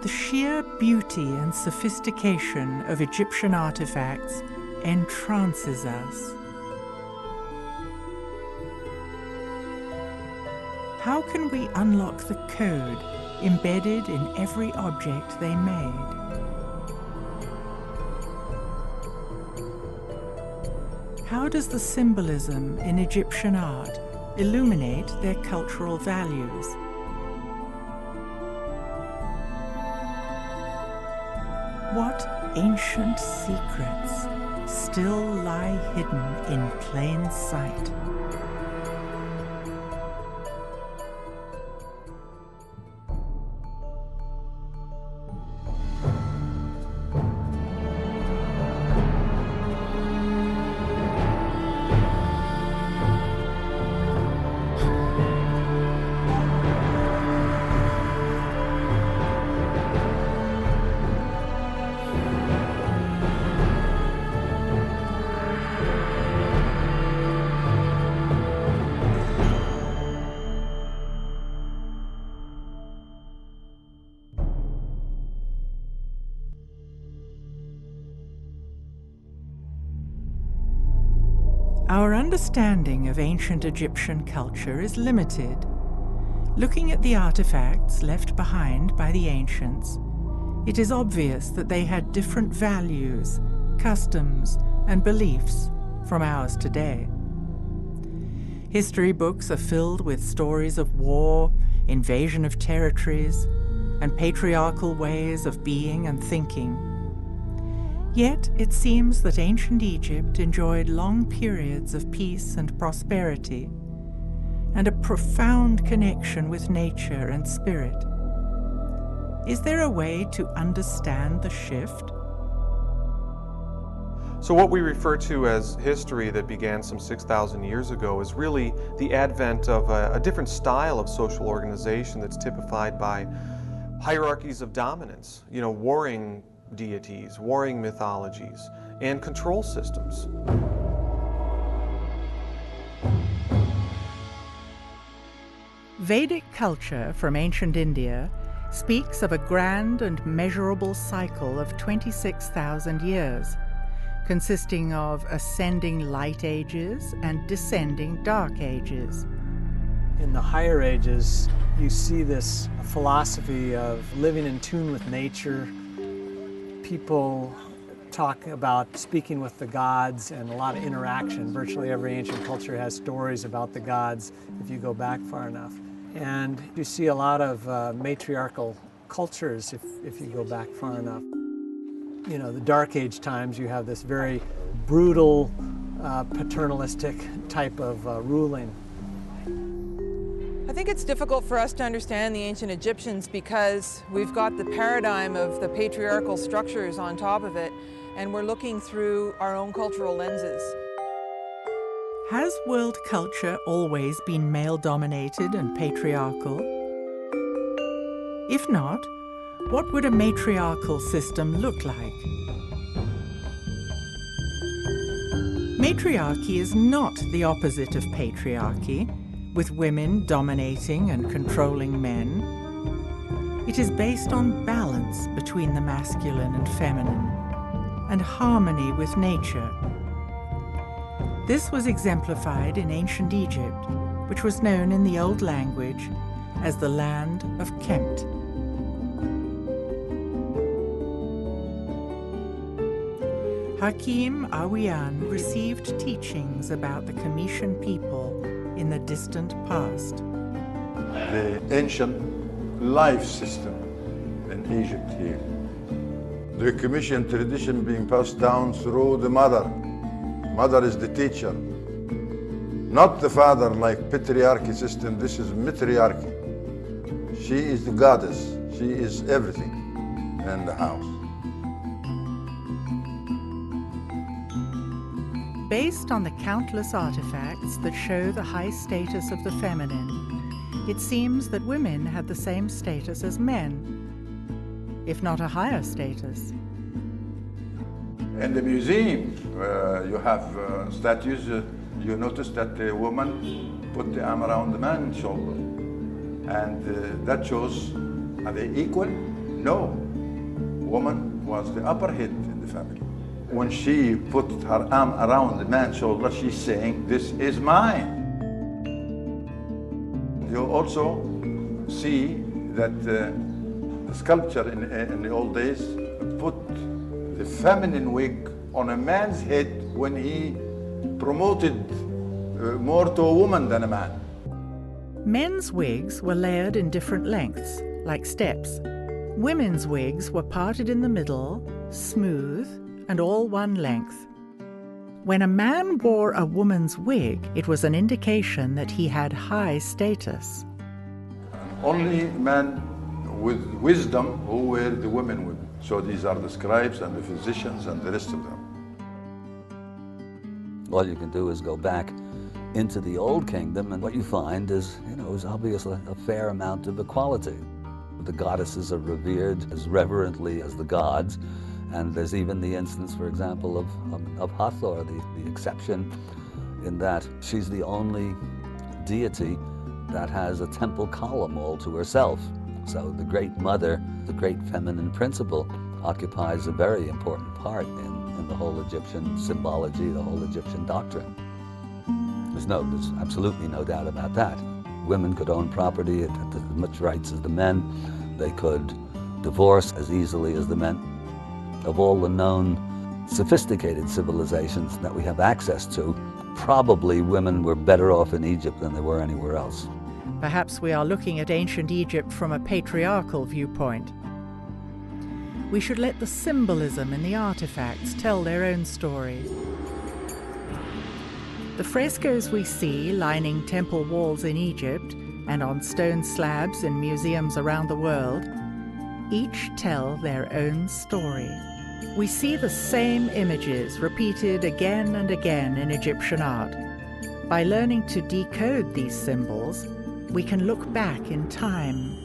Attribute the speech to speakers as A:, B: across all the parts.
A: The sheer beauty and sophistication of Egyptian artifacts entrances us. How can we unlock the code embedded in every object they made? How does the symbolism in Egyptian art illuminate their cultural values? What ancient secrets still lie hidden in plain sight? Our understanding of ancient Egyptian culture is limited. Looking at the artifacts left behind by the ancients, it is obvious that they had different values, customs, and beliefs from ours today. History books are filled with stories of war, invasion of territories, and patriarchal ways of being and thinking. Yet it seems that ancient Egypt enjoyed long periods of peace and prosperity, and a profound connection with nature and spirit. Is there a way to understand the shift?
B: So what we refer to as history that began some 6,000 years ago is really the advent of a different style of social organization that's typified by hierarchies of dominance, warring deities, warring mythologies, and control systems.
A: Vedic culture from ancient India speaks of a grand and measurable cycle of 26,000 years, consisting of ascending light ages and descending dark ages.
C: In the higher ages, you see this philosophy of living in tune with nature. People talk about speaking with the gods and a lot of interaction. Virtually every ancient culture has stories about the gods if you go back far enough. And you see a lot of matriarchal cultures if you go back far enough. The Dark Age times, you have this very brutal, paternalistic type of ruling.
D: I think it's difficult for us to understand the ancient Egyptians because we've got the paradigm of the patriarchal structures on top of it, and we're looking through our own cultural lenses.
A: Has world culture always been male-dominated and patriarchal? If not, what would a matriarchal system look like? Matriarchy is not the opposite of patriarchy, with women dominating and controlling men. It is based on balance between the masculine and feminine, and harmony with nature. This was exemplified in ancient Egypt, which was known in the old language as the land of Kemet. Hakim Awiyan received teachings about the Comitian people in the distant past.
E: The ancient life system in Egypt here. The Commission tradition being passed down through the mother. Mother is the teacher, not the father like patriarchy system. This is matriarchy. She is the goddess. She is everything in the house.
A: Based on the countless artifacts that show the high status of the feminine, it seems that women had the same status as men, if not a higher status.
E: In the museum, you have statues. You notice that the woman put the arm around the man's shoulder. And that shows, are they equal? No, woman was the upper head in the family. When she put her arm around the man's shoulder, she's saying, "This is mine." You also see that the sculpture in the old days put the feminine wig on a man's head when he promoted more to a woman than a man.
A: Men's wigs were layered in different lengths, like steps. Women's wigs were parted in the middle, smooth, and all one length. When a man wore a woman's wig, it was an indication that he had high status.
E: Only men with wisdom who wear the women with. So these are the scribes and the physicians and the rest of them.
F: All you can do is go back into the Old Kingdom, and what you find is, is obviously a fair amount of equality. The goddesses are revered as reverently as the gods, and there's even the instance, for example, of Hathor, the exception in that she's the only deity that has a temple column all to herself. So the Great Mother, the great feminine principle, occupies a very important part in the whole Egyptian symbology, the whole Egyptian doctrine. There's absolutely no doubt about that. Women could own property at as much rights as the men. They could divorce as easily as the men. Of all the known sophisticated civilizations that we have access to, probably women were better off in Egypt than they were anywhere else.
A: Perhaps we are looking at ancient Egypt from a patriarchal viewpoint. We should let the symbolism in the artifacts tell their own story. The frescoes we see lining temple walls in Egypt and on stone slabs in museums around the world each tell their own story. We see the same images repeated again and again in Egyptian art. By learning to decode these symbols, we can look back in time,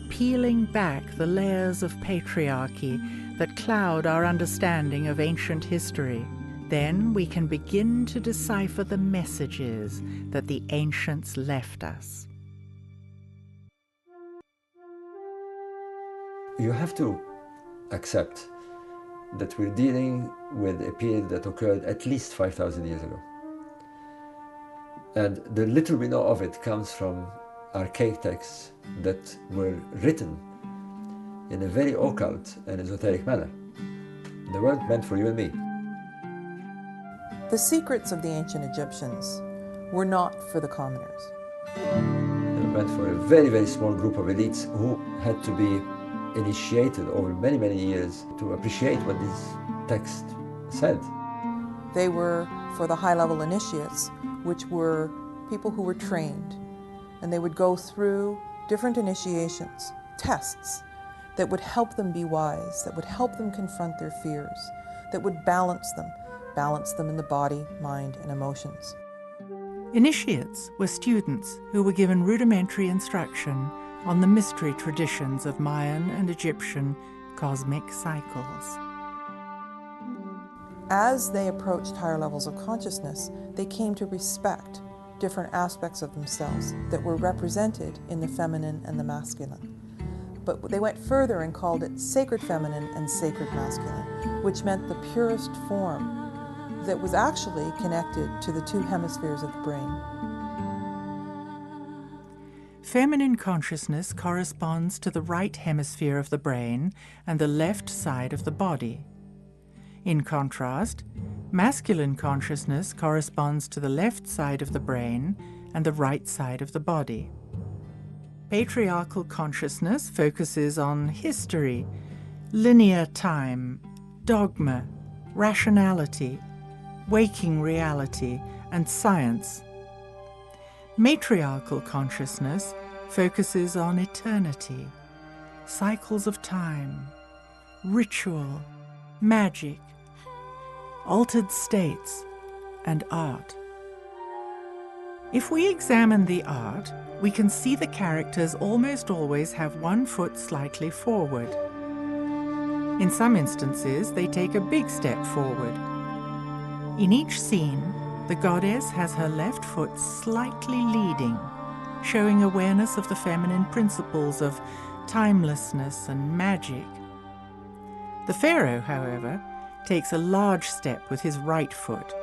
A: peeling back the layers of patriarchy that cloud our understanding of ancient history. Then we can begin to decipher the messages that the ancients left us.
G: You have to accept that we're dealing with a period that occurred at least 5,000 years ago. And the little we know of it comes from archaic texts that were written in a very occult and esoteric manner. They weren't meant for you and me.
D: The secrets of the ancient Egyptians were not for the commoners.
G: They were meant for a very, very small group of elites who had to be initiated over many, many years to appreciate what this text said.
D: They were for the high-level initiates, which were people who were trained, and they would go through different initiations, tests, that would help them be wise, that would help them confront their fears, that would balance them in the body, mind, and emotions.
A: Initiates were students who were given rudimentary instruction on the mystery traditions of Mayan and Egyptian cosmic cycles.
D: As they approached higher levels of consciousness, they came to respect different aspects of themselves that were represented in the feminine and the masculine. But they went further and called it sacred feminine and sacred masculine, which meant the purest form that was actually connected to the two hemispheres of the brain.
A: Feminine consciousness corresponds to the right hemisphere of the brain and the left side of the body. In contrast, masculine consciousness corresponds to the left side of the brain and the right side of the body. Patriarchal consciousness focuses on history, linear time, dogma, rationality, waking reality, and science. Matriarchal consciousness focuses on eternity, cycles of time, ritual, magic, altered states, and art. If we examine the art, we can see the characters almost always have one foot slightly forward. In some instances, they take a big step forward. In each scene, the goddess has her left foot slightly leading, showing awareness of the feminine principles of timelessness and magic. The pharaoh, however, takes a large step with his right foot.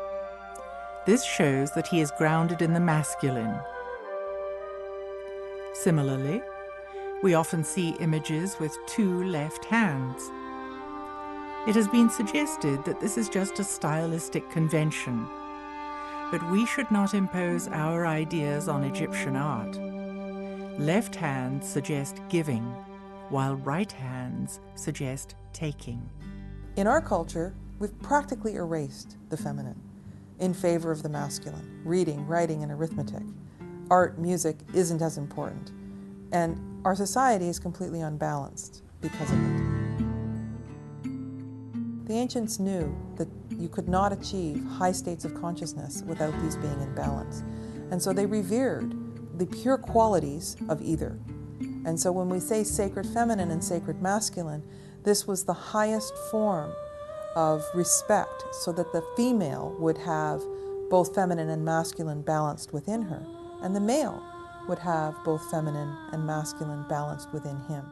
A: This shows that he is grounded in the masculine. Similarly, we often see images with two left hands. It has been suggested that this is just a stylistic convention, but we should not impose our ideas on Egyptian art. Left hands suggest giving, while right hands suggest taking.
D: In our culture, we've practically erased the feminine in favor of the masculine. Reading, writing, and arithmetic. Art, music isn't as important. And our society is completely unbalanced because of it. The ancients knew that you could not achieve high states of consciousness without these being in balance. And so they revered the pure qualities of either. And so when we say sacred feminine and sacred masculine, this was the highest form of respect, so that the female would have both feminine and masculine balanced within her, and the male would have both feminine and masculine balanced within him.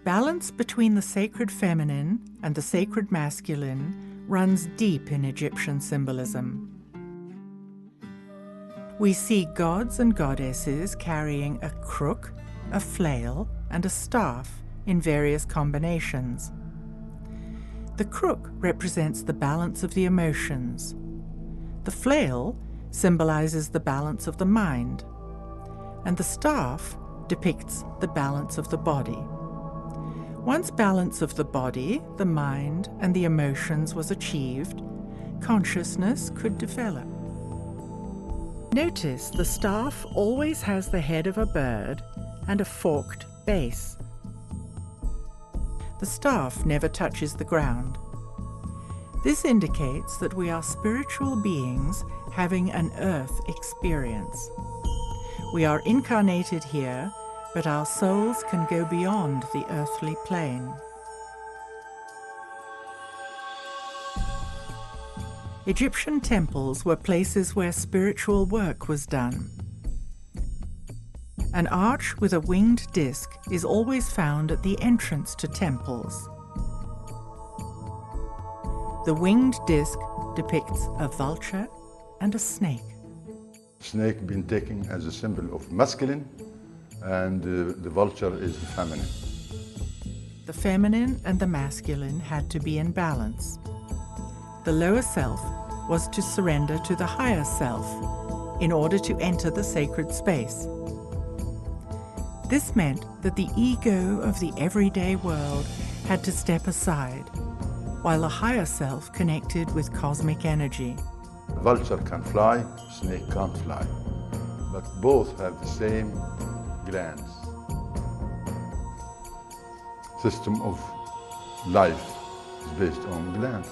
A: Balance between the sacred feminine and the sacred masculine runs deep in Egyptian symbolism. We see gods and goddesses carrying a crook, a flail, and a staff in various combinations. The crook represents the balance of the emotions. The flail symbolizes the balance of the mind, and the staff depicts the balance of the body. Once balance of the body, the mind, and the emotions was achieved, consciousness could develop. Notice the staff always has the head of a bird and a forked base. The staff never touches the ground. This indicates that we are spiritual beings having an earth experience. We are incarnated here, but our souls can go beyond the earthly plane. Egyptian temples were places where spiritual work was done. An arch with a winged disc is always found at the entrance to temples. The winged disc depicts a vulture and a snake.
E: Snake been taken as a symbol of masculine, and the vulture is feminine.
A: The feminine and the masculine had to be in balance. The lower self was to surrender to the higher self in order to enter the sacred space. This meant that the ego of the everyday world had to step aside, while the higher self connected with cosmic energy.
E: Vulture can fly, snake can't fly, but both have the same glands. System of life is based on glands.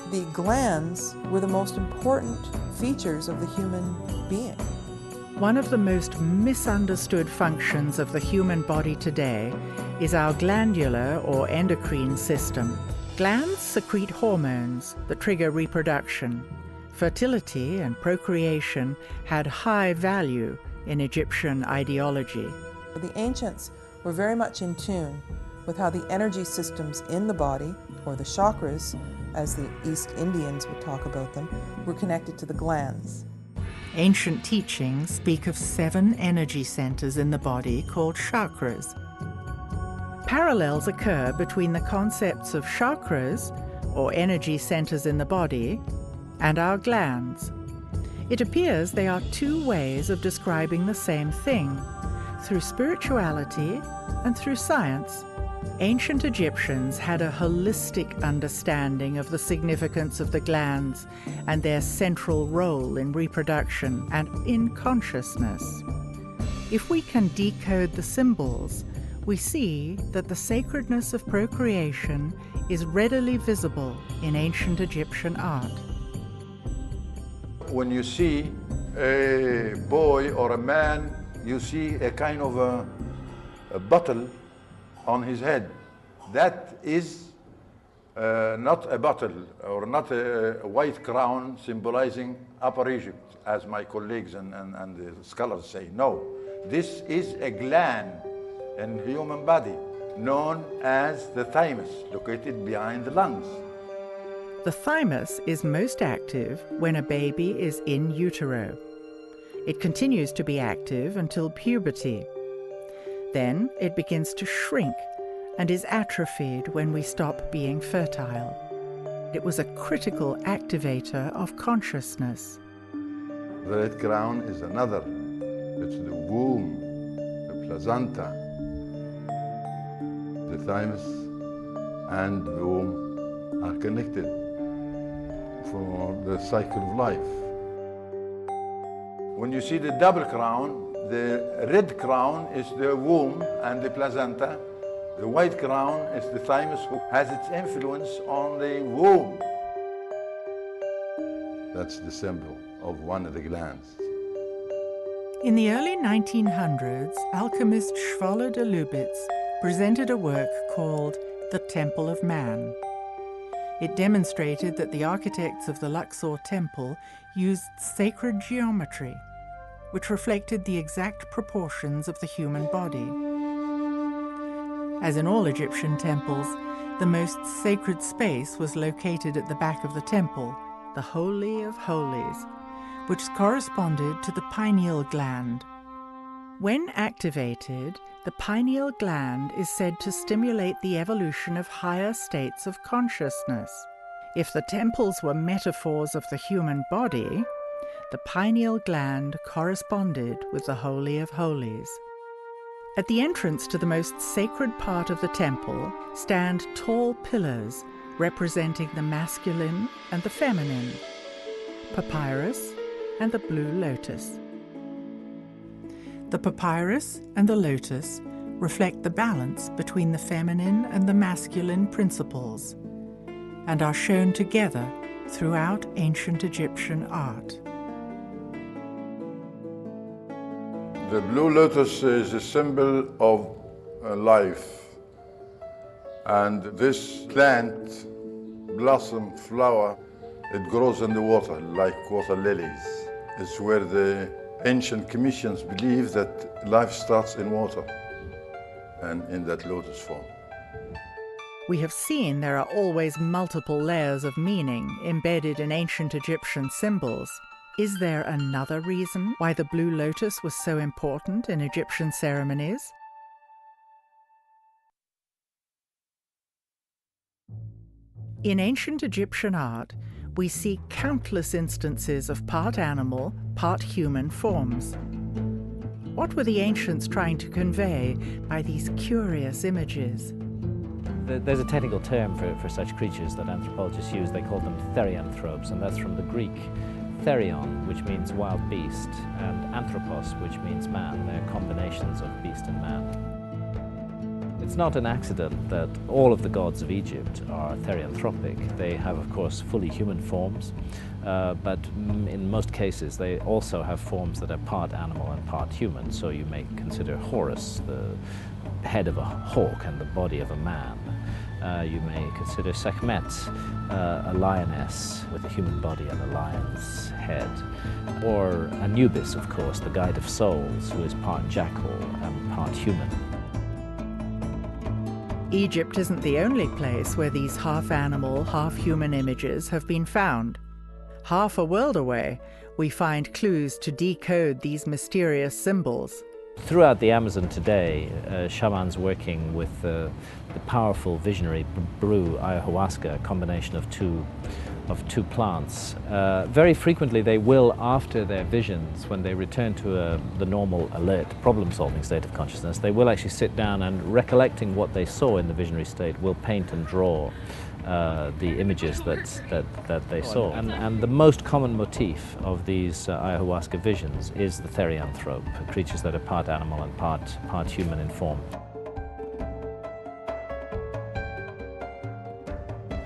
D: The glands were the most important features of the human being.
A: One of the most misunderstood functions of the human body today is our glandular or endocrine system. Glands secrete hormones that trigger reproduction. Fertility and procreation had high value in Egyptian ideology.
D: The ancients were very much in tune with how the energy systems in the body, or the chakras, as the East Indians would talk about them, were connected to the glands.
A: Ancient teachings speak of 7 energy centers in the body called chakras. Parallels occur between the concepts of chakras, or energy centers in the body, and our glands. It appears they are 2 ways of describing the same thing, through spirituality and through science. Ancient Egyptians had a holistic understanding of the significance of the glands and their central role in reproduction and in consciousness. If we can decode the symbols, we see that the sacredness of procreation is readily visible in ancient Egyptian art.
E: When you see a boy or a man, you see a kind of a bottle on his head. That is not a bottle or not a white crown symbolizing Upper Egypt, as my colleagues and the scholars say. No, This is a gland in the human body known as the thymus, located behind the lungs.
A: The thymus is most active when a baby is in utero. It continues to be active until puberty. Then it begins to shrink and is atrophied when we stop being fertile. It was a critical activator of consciousness.
E: The red crown is another. It's the womb, the placenta. The thymus and the womb are connected for the cycle of life. When you see the double crown, the red crown is the womb and the placenta. The white crown is the thymus, who has its influence on the womb. That's the symbol of one of the glands.
A: In the early 1900s, alchemist Schwaller de Lubitz presented a work called The Temple of Man. It demonstrated that the architects of the Luxor temple used sacred geometry, which reflected the exact proportions of the human body. As in all Egyptian temples, the most sacred space was located at the back of the temple, the Holy of Holies, which corresponded to the pineal gland. When activated, the pineal gland is said to stimulate the evolution of higher states of consciousness. If the temples were metaphors of the human body, the pineal gland corresponded with the Holy of Holies. At the entrance to the most sacred part of the temple stand tall pillars representing the masculine and the feminine, papyrus and the blue lotus. The papyrus and the lotus reflect the balance between the feminine and the masculine principles and are shown together throughout ancient Egyptian art.
E: The blue lotus is a symbol of life, and this plant, blossom, flower, it grows in the water like water lilies. It's where the ancient Commissions believe that life starts in water and in that lotus form.
A: We have seen there are always multiple layers of meaning embedded in ancient Egyptian symbols. Is there another reason why the blue lotus was so important in Egyptian ceremonies? In ancient Egyptian art, we see countless instances of part animal, part human forms. What were the ancients trying to convey by these curious images?
H: There's a technical term for such creatures that anthropologists use. They call them therianthropes, and that's from the Greek therion, which means wild beast, and anthropos, which means man. They're combinations of beast and man. It's not an accident that all of the gods of Egypt are therianthropic. They have, of course, fully human forms, but in most cases they also have forms that are part animal and part human. So you may consider Horus the head of a hawk and the body of a man. You may consider Sekhmet a lioness with a human body and a lion's head. Or Anubis, of course, the guide of souls, who is part jackal and part human.
A: Egypt isn't the only place where these half-animal, half-human images have been found. Half a world away, we find clues to decode these mysterious symbols.
H: Throughout the Amazon today, shamans working with the powerful visionary brew ayahuasca, a combination of two plants. Very frequently they will, after their visions, when they return to the normal, alert, problem-solving state of consciousness, they will actually sit down and, recollecting what they saw in the visionary state, will paint and draw the images that they saw. And the most common motif of these ayahuasca visions is the therianthrope, creatures that are part animal and part human in form.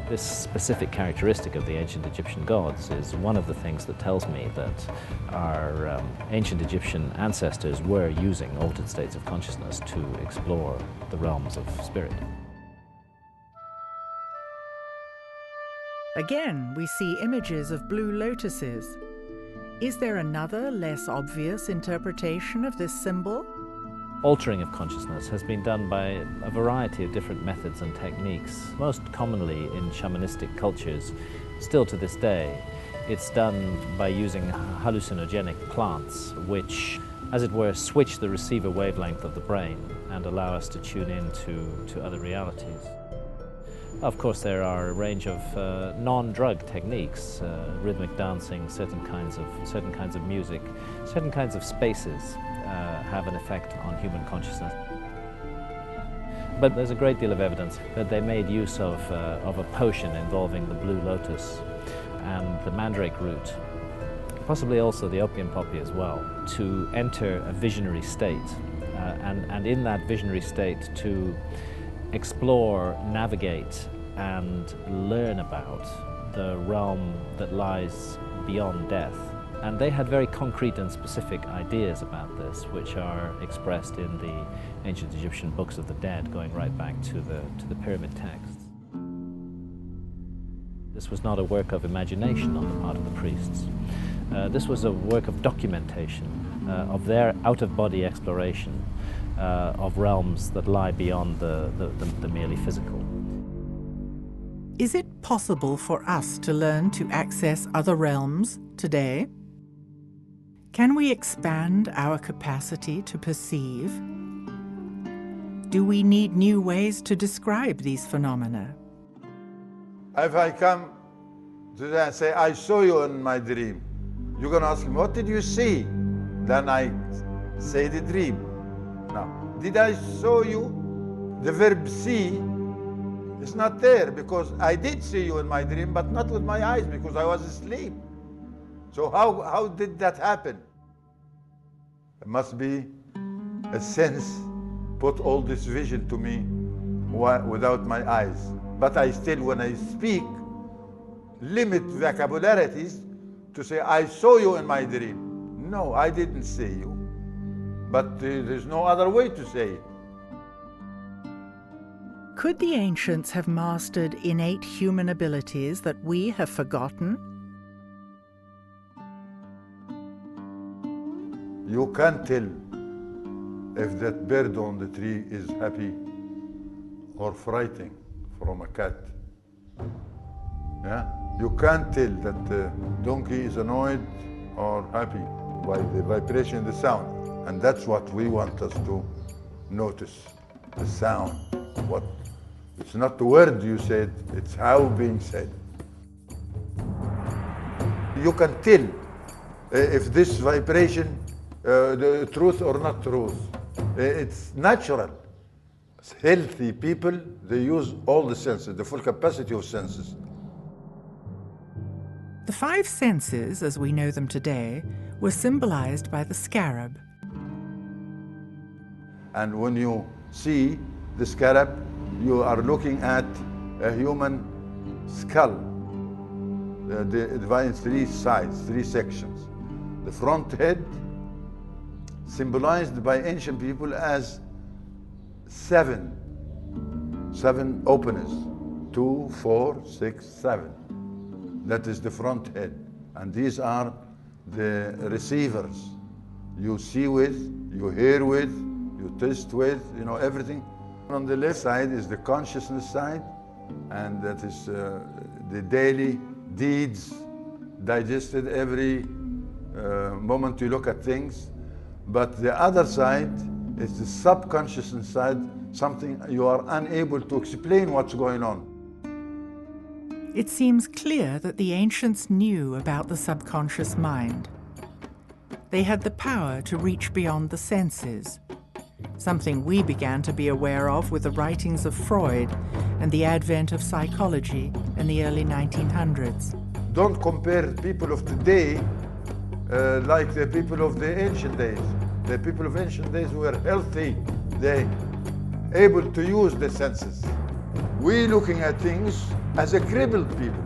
H: This specific characteristic of the ancient Egyptian gods is one of the things that tells me that our ancient Egyptian ancestors were using altered states of consciousness to explore the realms of spirit.
A: Again, we see images of blue lotuses. Is there another, less obvious interpretation of this symbol?
H: Altering of consciousness has been done by a variety of different methods and techniques. Most commonly in shamanistic cultures, still to this day, it's done by using hallucinogenic plants which, as it were, switch the receiver wavelength of the brain and allow us to tune in to other realities. Of course, there are a range of non-drug techniques, rhythmic dancing, certain kinds of music, certain kinds of spaces have an effect on human consciousness. But there's a great deal of evidence that they made use of a potion involving the blue lotus and the mandrake root, possibly also the opium poppy as well, to enter a visionary state, and in that visionary state to explore, navigate, and learn about the realm that lies beyond death. And they had very concrete and specific ideas about this, which are expressed in the ancient Egyptian books of the dead, going right back to the pyramid texts. This was not a work of imagination on the part of the priests. This was a work of documentation, of their out-of-body exploration of realms that lie beyond the merely physical.
A: Is it possible for us to learn to access other realms today? Can we expand our capacity to perceive? Do we need new ways to describe these phenomena?
E: If I come today and say, I saw you in my dream, you're going to ask me, what did you see? Then I say the dream. Now, did I show you? The verb see is not there, because I did see you in my dream, but not with my eyes, because I was asleep. So how did that happen? It must be a sense put all this vision to me without my eyes. But I still, when I speak, limit vocabularities to say, I saw you in my dream. No, I didn't see you. But there's no other way to say it.
A: Could the ancients have mastered innate human abilities that we have forgotten?
E: You can't tell if that bird on the tree is happy or frightened from a cat. Yeah? You can't tell that the donkey is annoyed or happy by the vibration, the sound. And that's what we want us to notice, the sound. What? It's not the word you said, it's how being said. You can tell if this vibration, the truth or not truth. It's natural. Healthy people, they use all the senses, the full capacity of senses.
A: The five senses, as we know them today, were symbolized by the scarab.
E: And when you see the scarab, you are looking at a human skull, divided in three sides, three sections. The front head, symbolized by ancient people as seven openers, 2, 4, 6, 7. That is the front head. And these are the receivers. You see with, you hear with, you taste with, you know, everything. On the left side is the consciousness side, and that is the daily deeds digested every moment you look at things. But the other side is the subconscious side, something you are unable to explain what's going on.
A: It seems clear that the ancients knew about the subconscious mind. They had the power to reach beyond the senses, something we began to be aware of with the writings of Freud and the advent of psychology in the early 1900s.
E: Don't compare people of today like the people of the ancient days. The people of ancient days were healthy. They able to use the senses. We looking at things as a crippled people.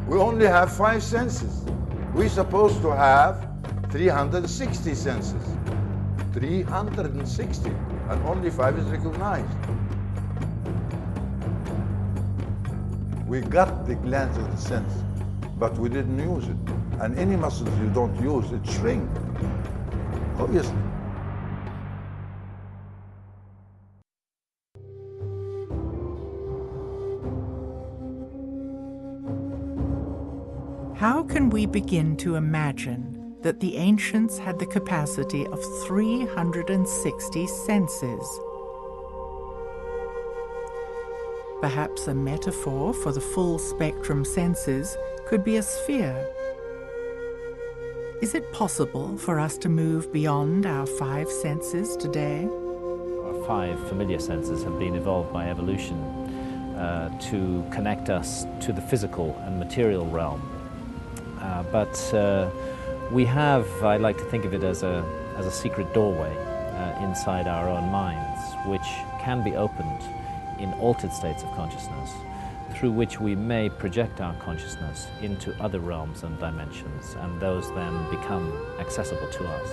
E: We only have 5 senses. We're supposed to have 360 senses. 360, and only 5 is recognized. We got the glands of the sense, but we didn't use it. And any muscles you don't use, it shrink, obviously.
A: How can we begin to imagine that the ancients had the capacity of 360 senses? Perhaps a metaphor for the full spectrum senses could be a sphere. Is it possible for us to move beyond our 5 senses today?
H: Our 5 familiar senses have been evolved by evolution to connect us to the physical and material realm. But we have, I like to think of it as a secret doorway inside our own minds, which can be opened in altered states of consciousness, through which we may project our consciousness into other realms and dimensions, and those then become accessible to us.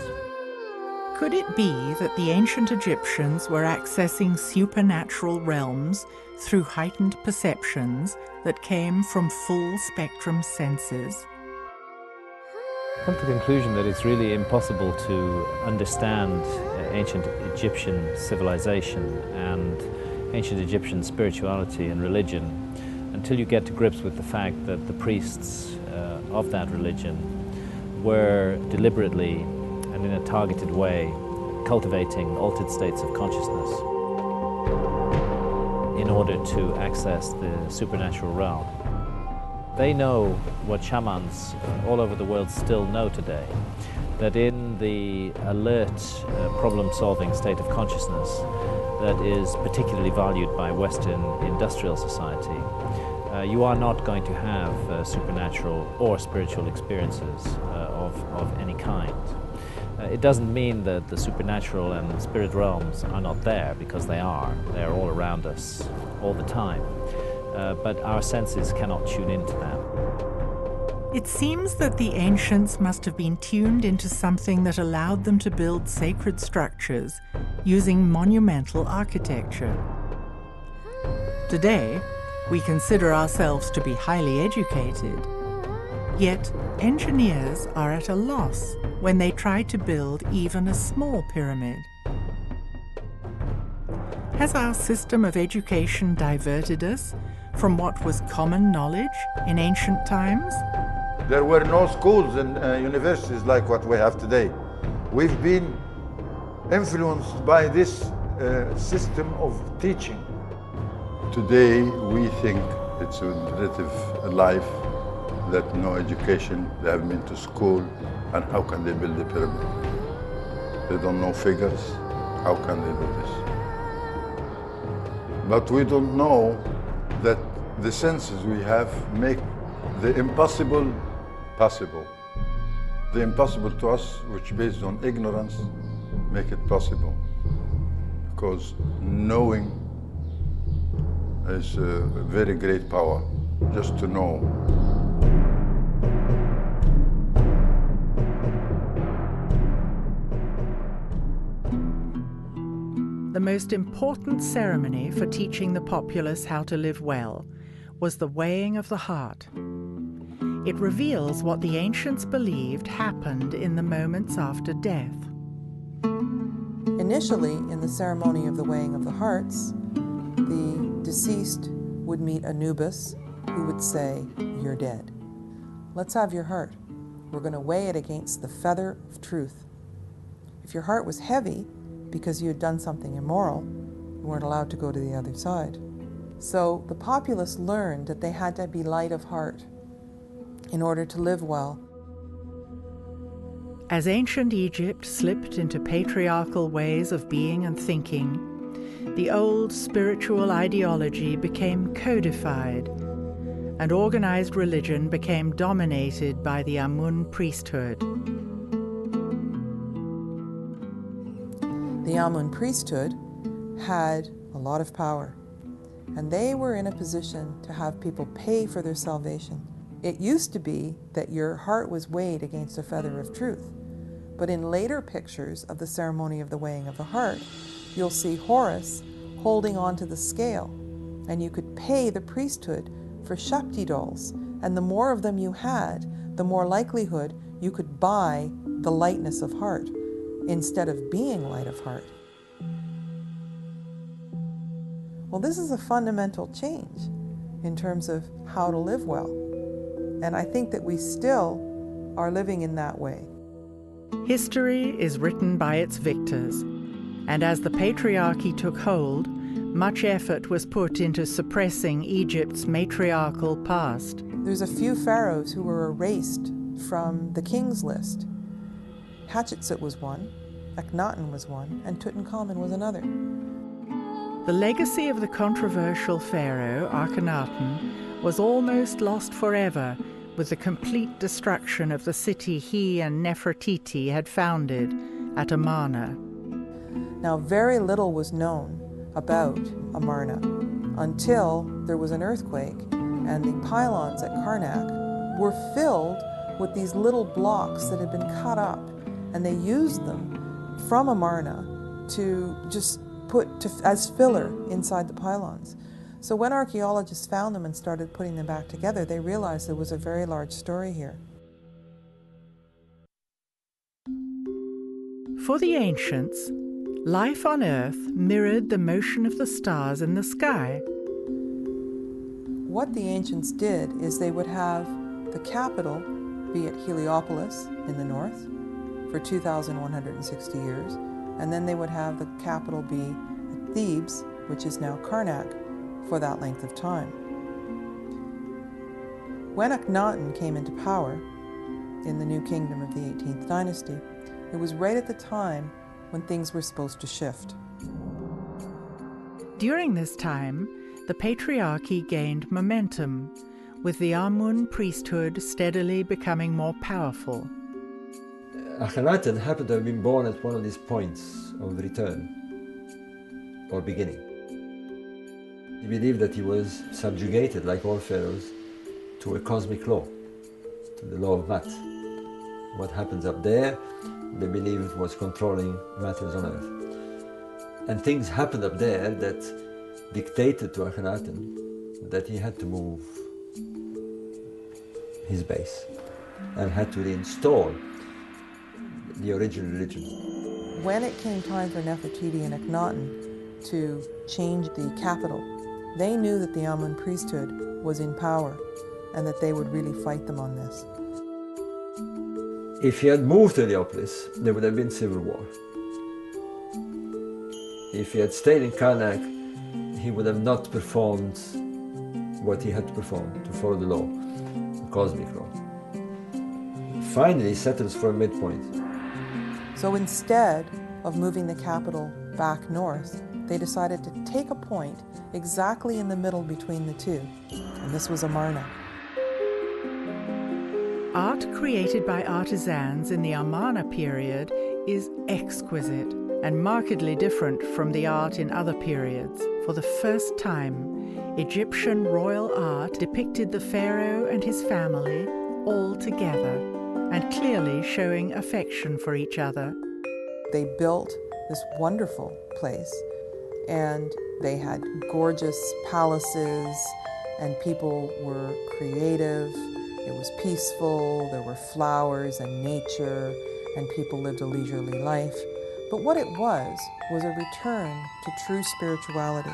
A: Could it be that the ancient Egyptians were accessing supernatural realms through heightened perceptions that came from full spectrum senses?
H: I've come to the conclusion that it's really impossible to understand ancient Egyptian civilization and ancient Egyptian spirituality and religion until you get to grips with the fact that the priests of that religion were deliberately and in a targeted way cultivating altered states of consciousness in order to access the supernatural realm. They know what shamans all over the world still know today, that in the alert problem-solving state of consciousness that is particularly valued by Western industrial society, you are not going to have supernatural or spiritual experiences of any kind. It doesn't mean that the supernatural and spirit realms are not there, because they are. They are all around us all the time. But our senses cannot tune into them.
A: It seems that the ancients must have been tuned into something that allowed them to build sacred structures using monumental architecture. Today, we consider ourselves to be highly educated, yet engineers are at a loss when they try to build even a small pyramid. Has our system of education diverted us from what was common knowledge in ancient times?
E: There were no schools and universities like what we have today. We've been influenced by this system of teaching. Today, we think it's a relative life, that no education, they haven't been to school, and how can they build a pyramid? They don't know figures, how can they do this? But we don't know that the senses we have make the impossible possible. The impossible to us, which based on ignorance, make it possible. Because knowing is a very great power, just to know.
A: The most important ceremony for teaching the populace how to live well was the weighing of the heart. It reveals what the ancients believed happened in the moments after death.
D: Initially, in the ceremony of the weighing of the hearts, the deceased would meet Anubis, who would say, "You're dead. Let's have your heart. We're going to weigh it against the feather of truth." If your heart was heavy because you had done something immoral, you weren't allowed to go to the other side. So the populace learned that they had to be light of heart in order to live well.
A: As ancient Egypt slipped into patriarchal ways of being and thinking, the old spiritual ideology became codified, and organized religion became dominated by the Amun priesthood.
D: The Amun priesthood had a lot of power, and they were in a position to have people pay for their salvation. It used to be that your heart was weighed against a feather of truth, but in later pictures of the ceremony of the weighing of the heart, you'll see Horus holding onto the scale, and you could pay the priesthood for Shakti dolls, and the more of them you had, the more likelihood you could buy the lightness of heart instead of being light of heart. Well, this is a fundamental change in terms of how to live well. And I think that we still are living in that way.
A: History is written by its victors, and as the patriarchy took hold, much effort was put into suppressing Egypt's matriarchal past.
D: There's a few pharaohs who were erased from the king's list. Hatshepsut was one, Akhenaten was one, and Tutankhamun was another.
A: The legacy of the controversial pharaoh, Akhenaten, was almost lost forever with the complete destruction of the city he and Nefertiti had founded at Amun.
D: Now, very little was known about Amarna until there was an earthquake, and the pylons at Karnak were filled with these little blocks that had been cut up, and they used them from Amarna to just as filler inside the pylons. So when archaeologists found them and started putting them back together, they realized there was a very large story here.
A: For the ancients, life on Earth mirrored the motion of the stars in the sky.
D: What the ancients did is they would have the capital be at Heliopolis in the north for 2,160 years, and then they would have the capital be at Thebes, which is now Karnak, for that length of time. When Akhenaten came into power in the new kingdom of the 18th dynasty, it was right at the time when things were supposed to shift.
A: During this time, the patriarchy gained momentum, with the Amun priesthood steadily becoming more powerful.
G: Akhenaten happened to have been born at one of these points of return or beginning. He believed that he was subjugated, like all pharaohs, to a cosmic law, to the law of math. What happens up there, they believed was controlling matters on earth. And things happened up there that dictated to Akhenaten that he had to move his base and had to reinstall the original religion.
D: When it came time for Nefertiti and Akhenaten to change the capital, they knew that the Amun priesthood was in power and that they would really fight them on this.
G: If he had moved to Heliopolis, there would have been civil war. If he had stayed in Karnak, he would have not performed what he had to perform to follow the law, the cosmic law. Finally, he settles for a midpoint.
D: So instead of moving the capital back north, they decided to take a point exactly in the middle between the two, and this was Amarna.
A: Art created by artisans in the Amarna period is exquisite and markedly different from the art in other periods. For the first time, Egyptian royal art depicted the pharaoh and his family all together and clearly showing affection for each other.
D: They built this wonderful place, and they had gorgeous palaces, and people were creative. It was peaceful, there were flowers and nature, and people lived a leisurely life. But what it was a return to true spirituality.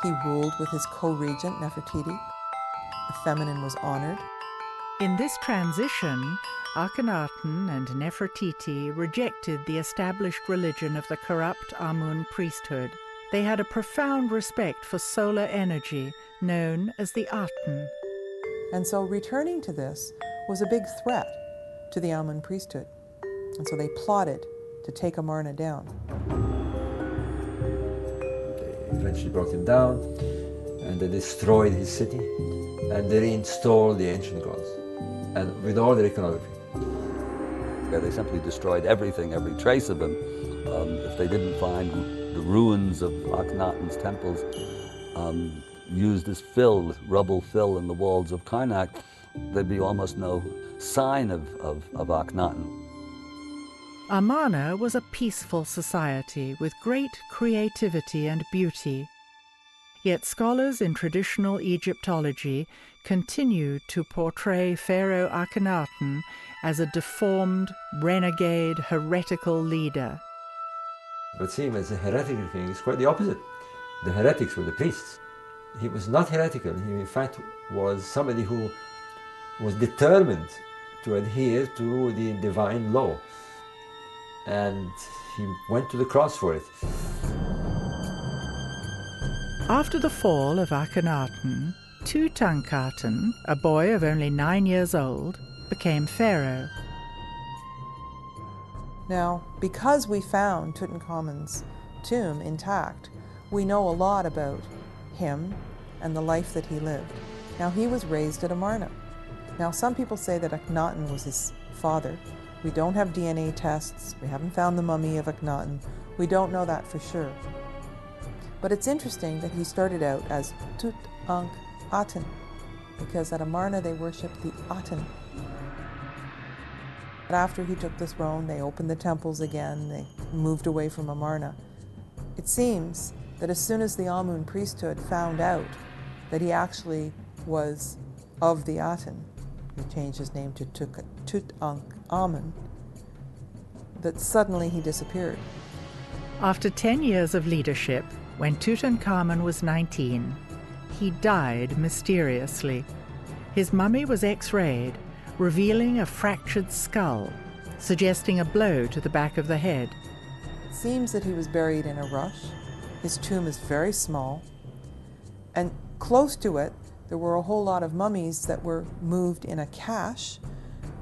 D: He ruled with his co-regent, Nefertiti. The feminine was honored.
A: In this transition, Akhenaten and Nefertiti rejected the established religion of the corrupt Amun priesthood. They had a profound respect for solar energy, known as the Aten.
D: And so returning to this was a big threat to the Amun priesthood. And so they plotted to take Amarna down.
G: They eventually brought him down, and they destroyed his city, and they reinstalled the ancient gods, and with all their iconography.
F: Yeah, they simply destroyed everything, every trace of him. If they didn't find the ruins of Akhenaten's temples, used as fill, rubble fill in the walls of Karnak, there'd be almost no sign of Akhenaten.
A: Amarna was a peaceful society with great creativity and beauty. Yet scholars in traditional Egyptology continue to portray Pharaoh Akhenaten as a deformed, renegade, heretical leader.
G: But seeing him as a heretical king is quite the opposite. The heretics were the priests. He was not heretical. He in fact was somebody who was determined to adhere to the divine law. And he went to the cross for it.
A: After the fall of Akhenaten, Tutankhaten, a boy of only 9 years old, became pharaoh.
D: Now, because we found Tutankhamun's tomb intact, we know a lot about him and the life that he lived. Now, he was raised at Amarna. Now, some people say that Akhenaten was his father. We don't have DNA tests. We haven't found the mummy of Akhenaten. We don't know that for sure. But it's interesting that he started out as Tutankhaten, because at Amarna they worshipped the Aten. But after he took the throne, they opened the temples again, they moved away from Amarna. It seems that as soon as the Amun priesthood found out that he actually was of the Aten, he changed his name to Tutankhamun, that suddenly he disappeared.
A: After 10 years of leadership, when Tutankhamun was 19, he died mysteriously. His mummy was X-rayed, revealing a fractured skull, suggesting a blow to the back of the head.
D: It seems that he was buried in a rush. His tomb is very small, and close to it there were a whole lot of mummies that were moved in a cache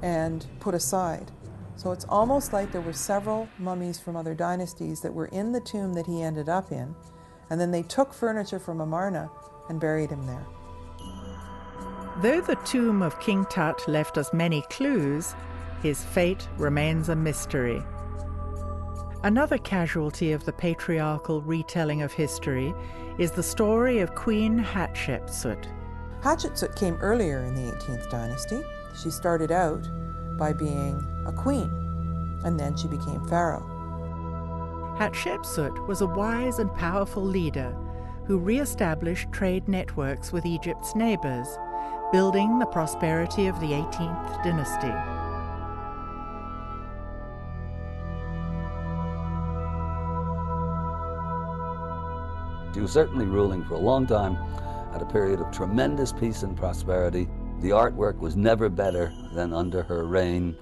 D: and put aside. So it's almost like there were several mummies from other dynasties that were in the tomb that he ended up in, and then they took furniture from Amarna and buried him there.
A: Though the tomb of King Tut left us many clues, his fate remains a mystery. Another casualty of the patriarchal retelling of history is the story of Queen Hatshepsut.
D: Hatshepsut came earlier in the 18th dynasty. She started out by being a queen, and then she became pharaoh.
A: Hatshepsut was a wise and powerful leader who re-established trade networks with Egypt's neighbors, building the prosperity of the 18th dynasty.
F: She was certainly ruling for a long time at a period of tremendous peace and prosperity. The artwork was never better than under her reign.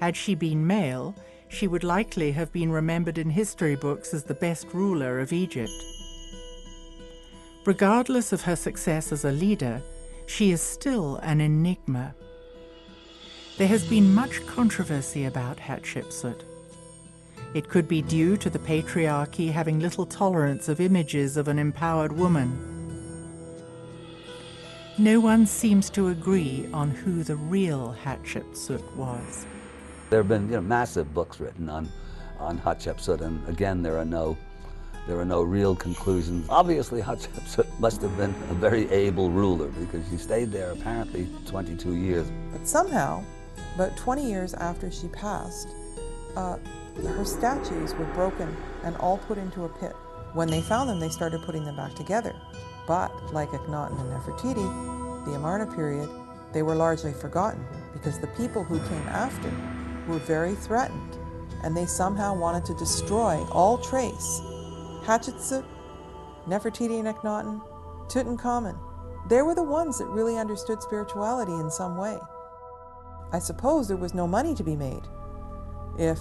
A: Had she been male, she would likely have been remembered in history books as the best ruler of Egypt. Regardless of her success as a leader, she is still an enigma. There has been much controversy about Hatshepsut. It could be due to the patriarchy having little tolerance of images of an empowered woman. No one seems to agree on who the real Hatshepsut was.
F: There have been massive books written on Hatshepsut, and again there are no real conclusions. Obviously Hatshepsut must have been a very able ruler because she stayed there apparently 22 years.
D: But somehow, about 20 years after she passed, her statues were broken and all put into a pit. When they found them, they started putting them back together. But like Akhenaten and Nefertiti, the Amarna period, they were largely forgotten because the people who came after were very threatened, and they somehow wanted to destroy all trace. Hatshepsut, Nefertiti and Akhenaten, Tutankhamun, they were the ones that really understood spirituality in some way. I suppose there was no money to be made if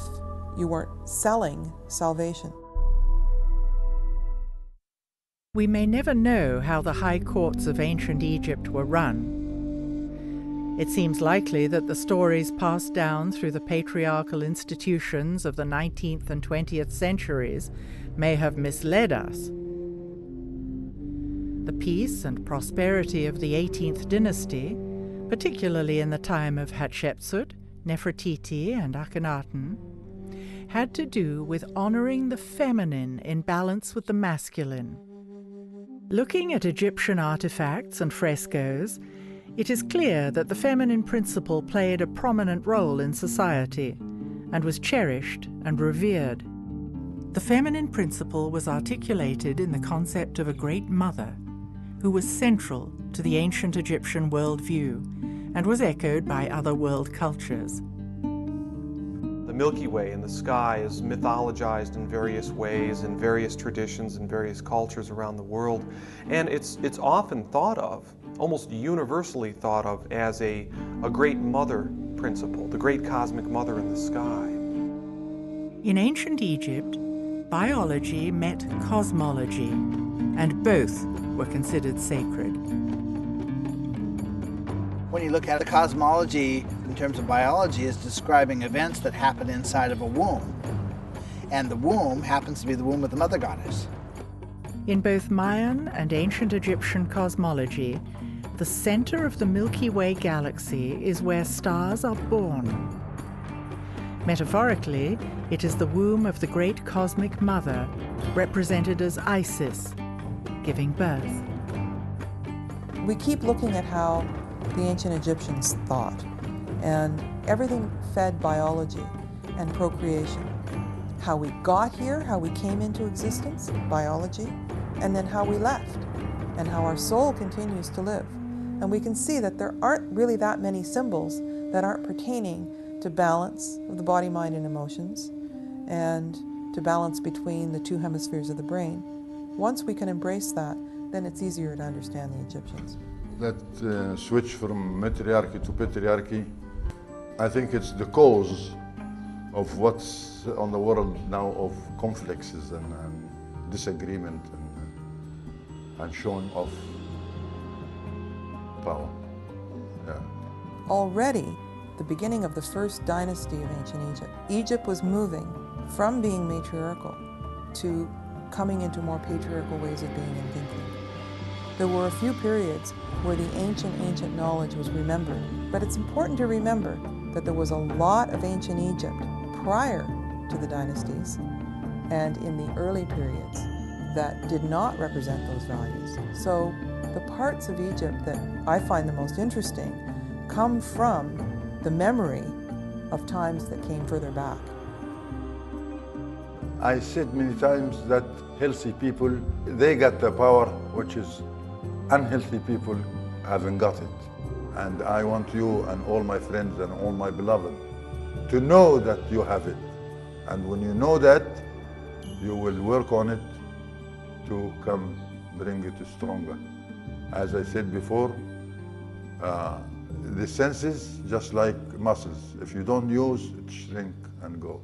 D: you weren't selling salvation.
A: We may never know how the high courts of ancient Egypt were run. It seems likely that the stories passed down through the patriarchal institutions of the 19th and 20th centuries may have misled us. The peace and prosperity of the 18th dynasty, particularly in the time of Hatshepsut, Nefertiti, and Akhenaten, had to do with honoring the feminine in balance with the masculine. Looking at Egyptian artifacts and frescoes, it is clear that the feminine principle played a prominent role in society and was cherished and revered. The feminine principle was articulated in the concept of a great mother who was central to the ancient Egyptian worldview and was echoed by other world cultures.
B: The Milky Way in the sky is mythologized in various ways, in various traditions, in various cultures around the world, and it's often thought of, almost universally thought of, as a great mother principle, the great cosmic mother in the sky.
A: In ancient Egypt, biology met cosmology, and both were considered sacred.
I: When you look at the cosmology in terms of biology, is describing events that happen inside of a womb. And the womb happens to be the womb of the mother goddess.
A: In both Mayan and ancient Egyptian cosmology, the center of the Milky Way galaxy is where stars are born. Metaphorically, it is the womb of the great cosmic mother, represented as Isis, giving birth.
D: We keep looking at how the ancient Egyptians thought, and everything fed biology and procreation. How we got here, how we came into existence, biology, and then how we left, and how our soul continues to live. And we can see that there aren't really that many symbols that aren't pertaining to balance of the body, mind, and emotions, and to balance between the two hemispheres of the brain. Once we can embrace that, then it's easier to understand the Egyptians.
E: That switch from matriarchy to patriarchy, I think it's the cause of what's on the world now of conflicts and disagreement and showing off power. Yeah.
D: Already, the beginning of the first dynasty of ancient Egypt, Egypt was moving from being matriarchal to coming into more patriarchal ways of being and thinking. There were a few periods where the ancient knowledge was remembered, but it's important to remember that there was a lot of ancient Egypt prior to the dynasties and in the early periods that did not represent those values. So the parts of Egypt that I find the most interesting come from the memory of times that came further back.
E: I said many times that healthy people, they got the power, which is unhealthy people haven't got it. And I want you and all my friends and all my beloved to know that you have it. And when you know that, you will work on it to come bring it stronger. As I said before, the senses, just like muscles, if you don't use, it shrink and go.